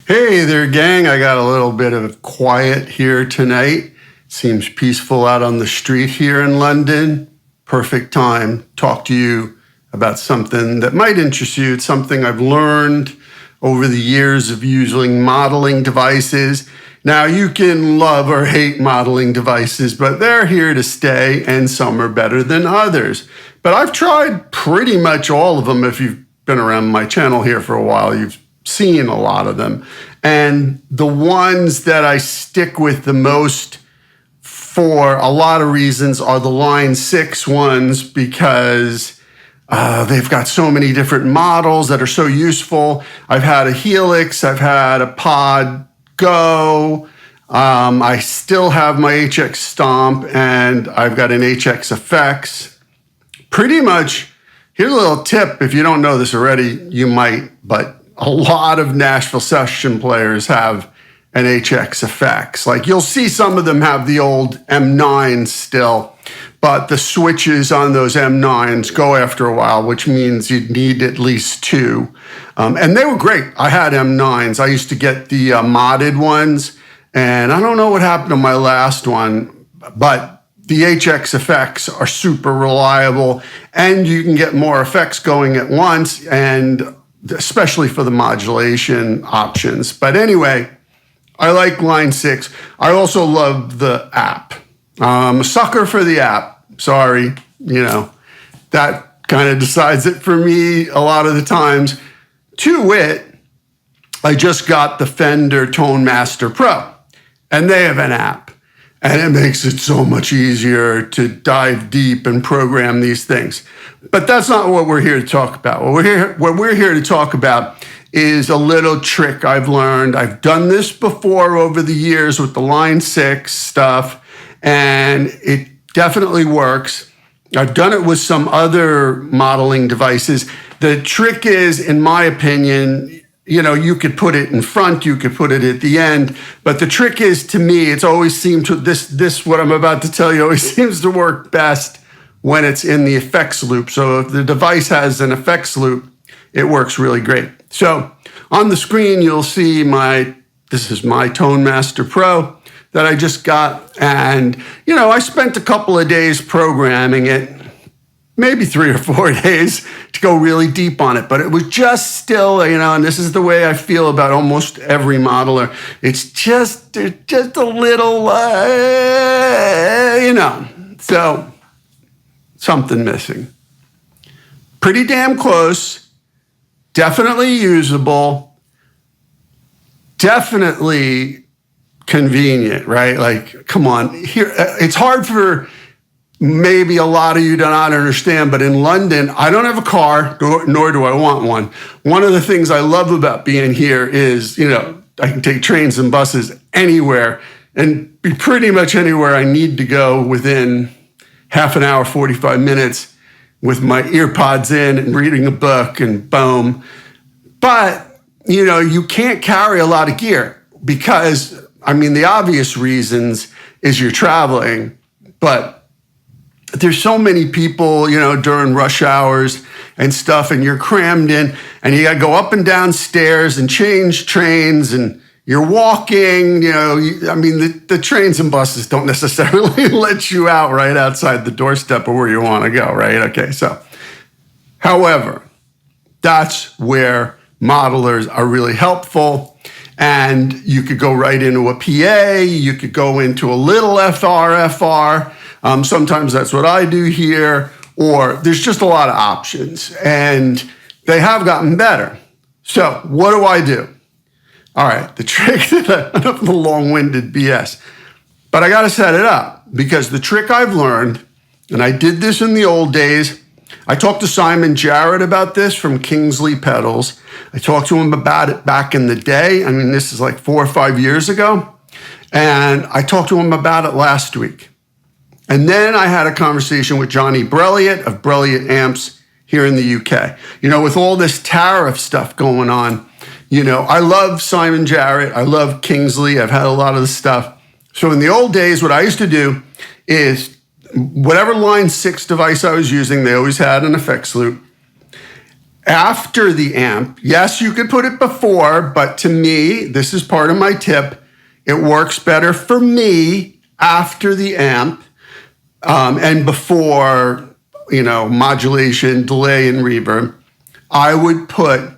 Hey there, gang. I got a little bit of quiet here tonight. Seems peaceful out on the street here in London. Perfect time to talk to you about something that might interest you. It's something I've learned over the years of using modeling devices. Now, you can love or hate modeling devices, but they're here to stay, and some are better than others. But I've tried pretty much all of them. If you've been around my channel here for a while, you've seen a lot of them. And the ones that I stick with the most for a lot of reasons are the Line 6 ones, because they've got so many different models that are so useful. I've had a Helix, I've had a Pod Go, I still have my HX Stomp, and I've got an HX Effects. Pretty much, here's a little tip. If you don't know this already, you might, but a lot of Nashville session players have an HX Effects. Like, you'll see some of them have the old M9s still, but the switches on those M9s go after a while, which means you'd need at least two. And they were great. I had M9s. I used to get the modded ones, and I don't know what happened to my last one, but the HX Effects are super reliable, and you can get more effects going at once, and especially for the modulation options. But anyway, I like Line 6. I also love the app. I'm a sucker for the app. Sorry, that kind of decides it for me a lot of the times. To wit, I just got the Fender Tone Master Pro, and they have an app. And it makes it so much easier to dive deep and program these things. But that's not what we're here to talk about. What we're here to talk about is a little trick I've learned. I've done this before over the years with the Line 6 stuff, and it definitely works. I've done it with some other modeling devices. The trick is, in my opinion, you could put it in front, you could put it at the end, but the trick is, to me, it's always seemed to, what I'm about to tell you always seems to work best when it's in the effects loop. So if the device has an effects loop, it works really great. So on the screen, you'll see this is my Tone Master Pro that I just got. And, I spent a couple of days programming it, maybe 3 or 4 days to go really deep on it. But it was just still, and this is the way I feel about almost every modeler. It's just a little, so something missing. Pretty damn close. Definitely usable. Definitely convenient, right? Like, come on. Here, it's hard for maybe a lot of you do not understand, but in London, I don't have a car, nor do I want one. One of the things I love about being here is, I can take trains and buses anywhere and be pretty much anywhere I need to go within half an hour, 45 minutes with my ear pods in and reading a book, and boom. But, you can't carry a lot of gear because, the obvious reasons is you're traveling, but there's so many people, during rush hours and stuff, and you're crammed in, and you got to go up and down stairs and change trains, and you're walking, the trains and buses don't necessarily let you out right outside the doorstep of where you want to go, right? Okay, so, however, that's where modelers are really helpful. And you could go right into a PA, you could go into a little FR. Sometimes that's what I do here, or there's just a lot of options, and they have gotten better. So what do? All right, the trick, enough of the long-winded BS, but I got to set it up, because the trick I've learned, and I did this in the old days, I talked to Simon Jarrett about this from Kingsley Pedals. I talked to him about it back in the day. This is like 4 or 5 years ago, and I talked to him about it last week. And then I had a conversation with Johnny Brelliot of Brelliot Amps here in the UK. With all this tariff stuff going on, I love Simon Jarrett. I love Kingsley. I've had a lot of the stuff. So in the old days, what I used to do is whatever Line 6 device I was using, they always had an effects loop. after the amp. Yes, you could put it before, but to me, this is part of my tip. It works better for me after the amp and before, modulation, delay, and reverb. I would put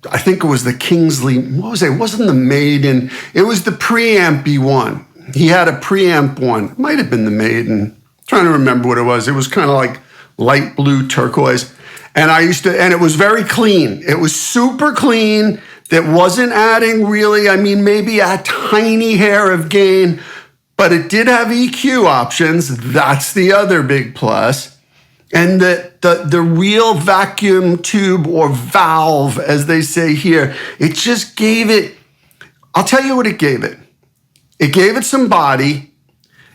I think it was the Kingsley, what was it? It wasn't the Maiden. It was the preampy one. He had a preamp one. It might have been the Maiden. I'm trying to remember what it was. It was kind of like light blue turquoise. And it was very clean. It was super clean. That wasn't adding really, maybe a tiny hair of gain, but it did have EQ options. That's the other big plus. And the real vacuum tube or valve, as they say here, it just gave it, I'll tell you what it gave it. It gave it some body.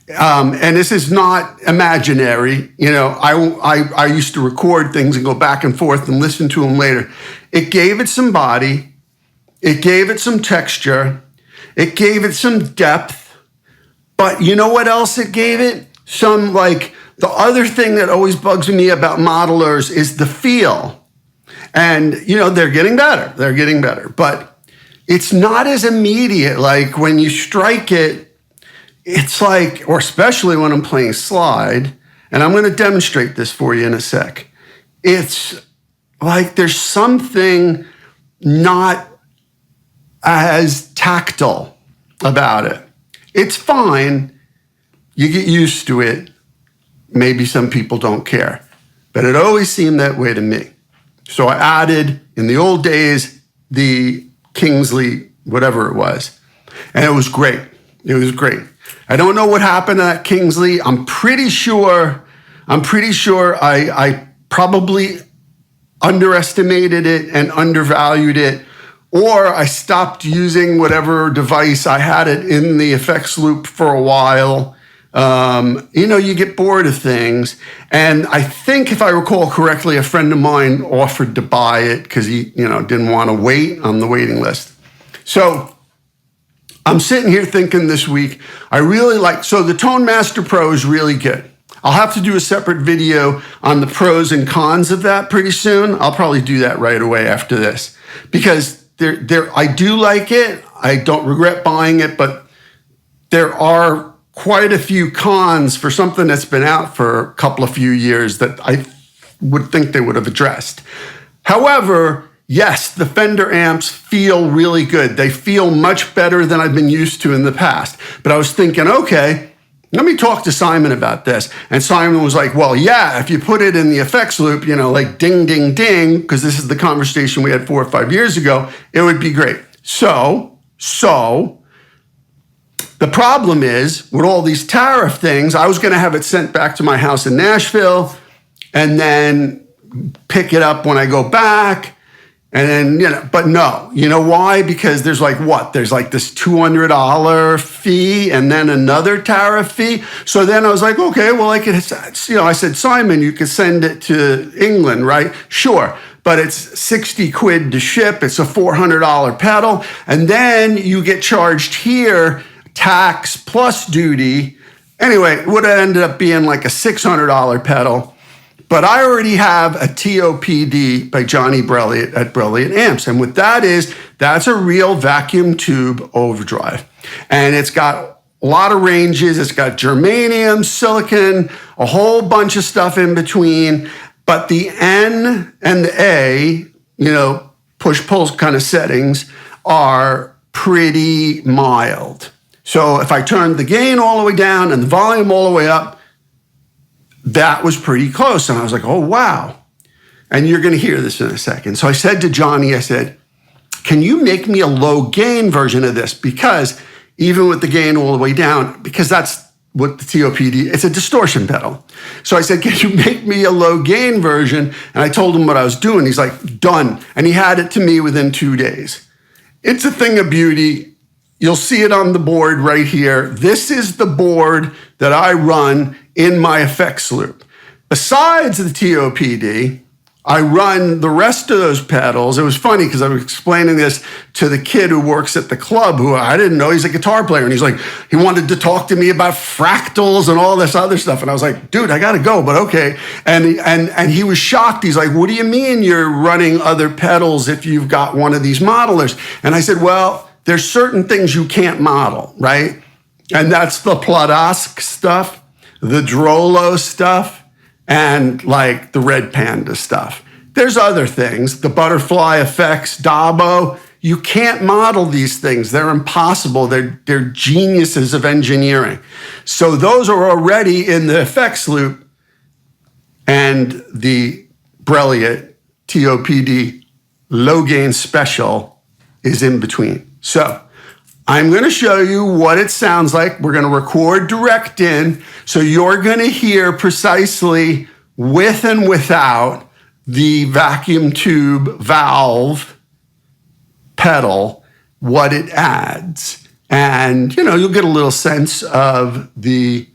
And this is not imaginary. I used to record things and go back and forth and listen to them later. It gave it some body. It gave it some texture. It gave it some depth. But you know what else it gave it? The other thing that always bugs me about modelers is the feel. And, they're getting better. They're getting better. But it's not as immediate. Like when you strike it, it's like, or especially when I'm playing slide, and I'm going to demonstrate this for you in a sec. It's like there's something not as tactile about it. It's fine. You get used to it. Maybe some people don't care, but it always seemed that way to me. So I added, in the old days, the Kingsley, whatever it was, and it was great. It was great. I don't know what happened to that Kingsley. I'm pretty sure I probably underestimated it and undervalued it, or I stopped using whatever device I had it in the effects loop for a while. You get bored of things. And I think, if I recall correctly, a friend of mine offered to buy it because he, didn't want to wait on the waiting list. So I'm sitting here thinking this week, so the Tone Master Pro is really good. I'll have to do a separate video on the pros and cons of that pretty soon. I'll probably do that right away after this because I do like it. I don't regret buying it, but there are quite a few cons for something that's been out for a couple of few years that I would think they would have addressed. However, yes, the Fender amps feel really good. They feel much better than I've been used to in the past. But I was thinking, okay, let me talk to Simon about this. And Simon was like, well, yeah, if you put it in the effects loop, like ding, ding, ding, because this is the conversation we had 4 or 5 years ago, it would be great. So the problem is, with all these tariff things, I was going to have it sent back to my house in Nashville and then pick it up when I go back. And then, but no, you know why? Because there's there's this $200 fee and then another tariff fee. So then I was like, okay, well, I said, Simon, you could send it to England, right? Sure. But it's 60 quid to ship. It's a $400 pedal. And then you get charged here, tax plus duty. Anyway, it would have ended up being like a $600 pedal. But I already have a TOPD by Johnny Brilliant at Brilliant Amps. And what that's a real vacuum tube overdrive. And it's got a lot of ranges. It's got germanium, silicon, a whole bunch of stuff in between. But the N and the A, push-pull kind of settings are pretty mild. So if I turned the gain all the way down and the volume all the way up, that was pretty close. And I was like, oh, wow. And you're going to hear this in a second. So I said to Johnny, I said, can you make me a low gain version of this? Because even with the gain all the way down, because that's what the TOPD, it's a distortion pedal. So I said, can you make me a low gain version? And I told him what I was doing. He's like, done. And he had it to me within 2 days. It's a thing of beauty. You'll see it on the board right here. This is the board that I run in my effects loop. Besides the TOPD, I run the rest of those pedals. It was funny because I was explaining this to the kid who works at the club, who I didn't know he's a guitar player. And he's like, he wanted to talk to me about fractals and all this other stuff. And I was like, dude, I got to go, but okay. And he was shocked. He's like, what do you mean you're running other pedals if you've got one of these modelers? And I said, well, there's certain things you can't model, right? And that's the Platosk stuff, the Drolo stuff, and like the Red Panda stuff. There's other things, the butterfly effects, Dabo. You can't model these things. They're impossible. They're geniuses of engineering. So those are already in the effects loop, and the Brilliant TOPD low gain special is in between. So I'm going to show you what it sounds like. We're going to record direct in, so you're going to hear precisely with and without the vacuum tube valve pedal what it adds. And, you'll get a little sense of the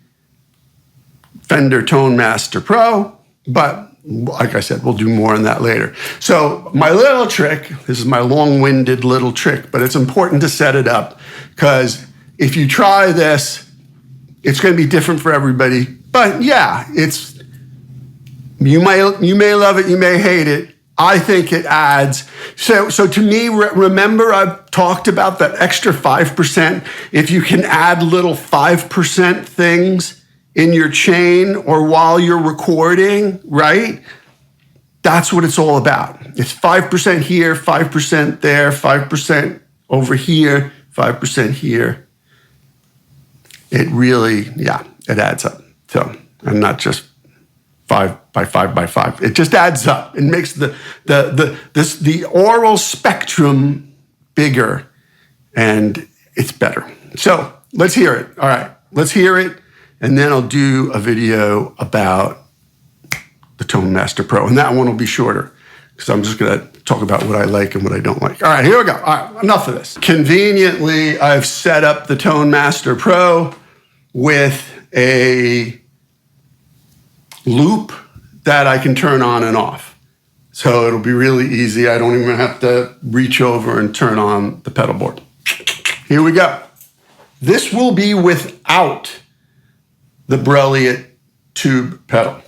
Fender Tone Master Pro, but like I said, we'll do more on that later. So my little trick, this is my long-winded little trick, but it's important to set it up, because if you try this, it's going to be different for everybody. But yeah, you may love it, you may hate it. I think it adds. So to me, remember I've talked about that extra 5%. If you can add little 5% things in your chain or while you're recording, right? That's what it's all about. It's 5% here, 5% there, 5% over here, 5% here. It really, it adds up. So, and not just 5 by 5 by 5. It just adds up. It makes the aural spectrum bigger, and it's better. So let's hear it. All right, let's hear it. And then I'll do a video about the Tone Master Pro. And that one will be shorter, because I'm just going to talk about what I like and what I don't like. All right, here we go. All right, enough of this. Conveniently, I've set up the Tone Master Pro with a loop that I can turn on and off. So it'll be really easy. I don't even have to reach over and turn on the pedal board. Here we go. This will be without the Brilliant tube pedal.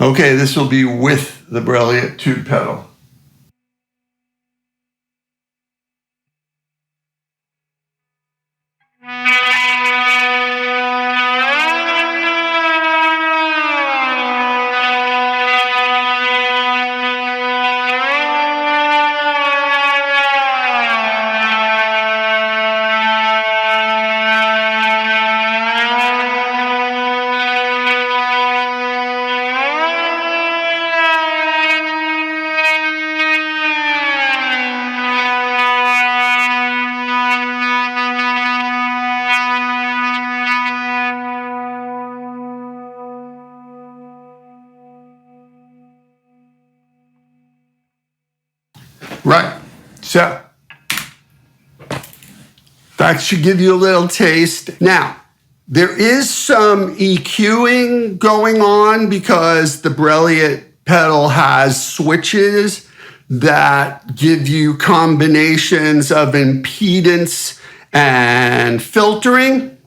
Okay, this will be with the Brilliant tube pedal. Right, so that should give you a little taste. Now, there is some EQing going on because the Brilliant pedal has switches that give you combinations of impedance and filtering,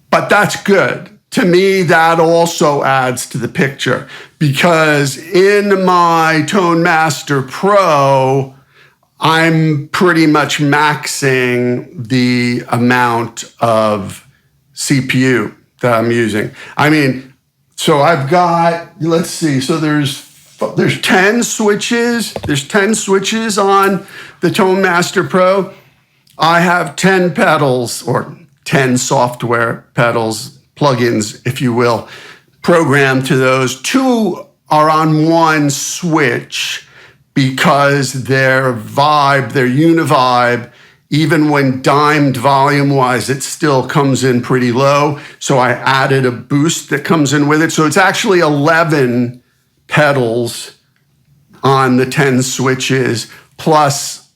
but that's good. To me, that also adds to the picture, because in my Tone Master Pro, I'm pretty much maxing the amount of CPU that I'm using. I mean, so I've got, let's see, so there's 10 switches. There's 10 switches on the Tone Master Pro. I have 10 pedals, or 10 software pedals, plugins, if you will, programmed to those. 2 are on one switch because their vibe, their univibe, even when dimed volume-wise, it still comes in pretty low. So I added a boost that comes in with it. So it's actually 11 pedals on the 10 switches, plus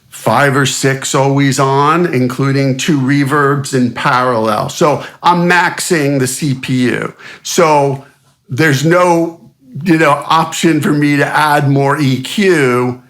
5 or 6 always on, including 2 reverbs in parallel. So I'm maxing the CPU. So there's no, option for me to add more EQ.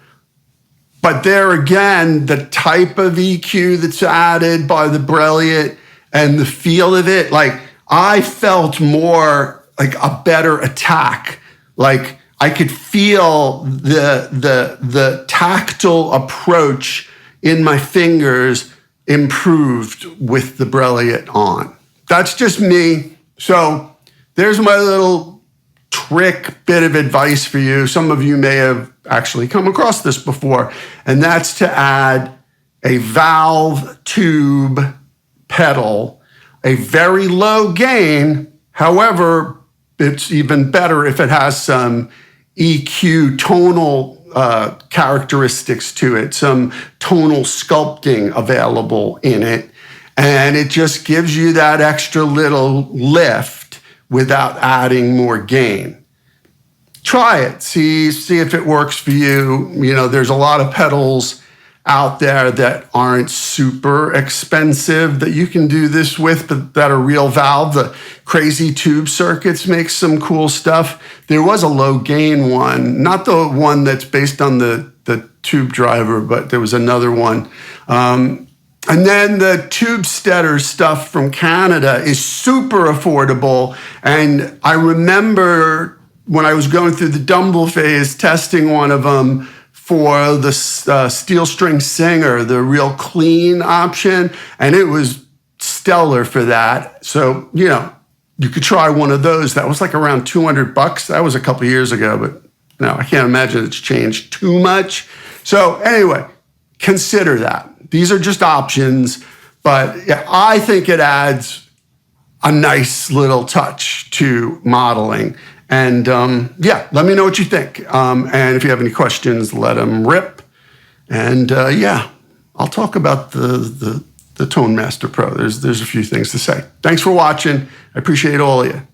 But there again, the type of EQ that's added by the Brilliant and the feel of it, like I felt more like a better attack. Like I could feel the tactile approach in my fingers improved with the Brilliant on. That's just me. So there's my little trick bit of advice for you. Some of you may have actually come across this before, and that's to add a valve tube pedal, a very low gain. However, it's even better if it has some EQ tonal characteristics to it, some tonal sculpting available in it, and it just gives you that extra little lift without adding more gain. Try it, see if it works for you. There's a lot of pedals out there that aren't super expensive that you can do this with, but that are real valve. The Crazy Tube Circuits makes some cool stuff. There was a low gain one, not the one that's based on the tube driver, but there was another one. And then the Tube Stetter stuff from Canada is super affordable. And I remember when I was going through the Dumble phase, testing one of them for the Steel String Singer, the real clean option, and it was stellar for that. So, you could try one of those. That was like around $200. That was a couple of years ago, but no, I can't imagine it's changed too much. So anyway, consider that. These are just options, but yeah, I think it adds a nice little touch to modeling. And let me know what you think. And if you have any questions, let them rip. And I'll talk about the Tone Master Pro. There's a few things to say. Thanks for watching. I appreciate all of you.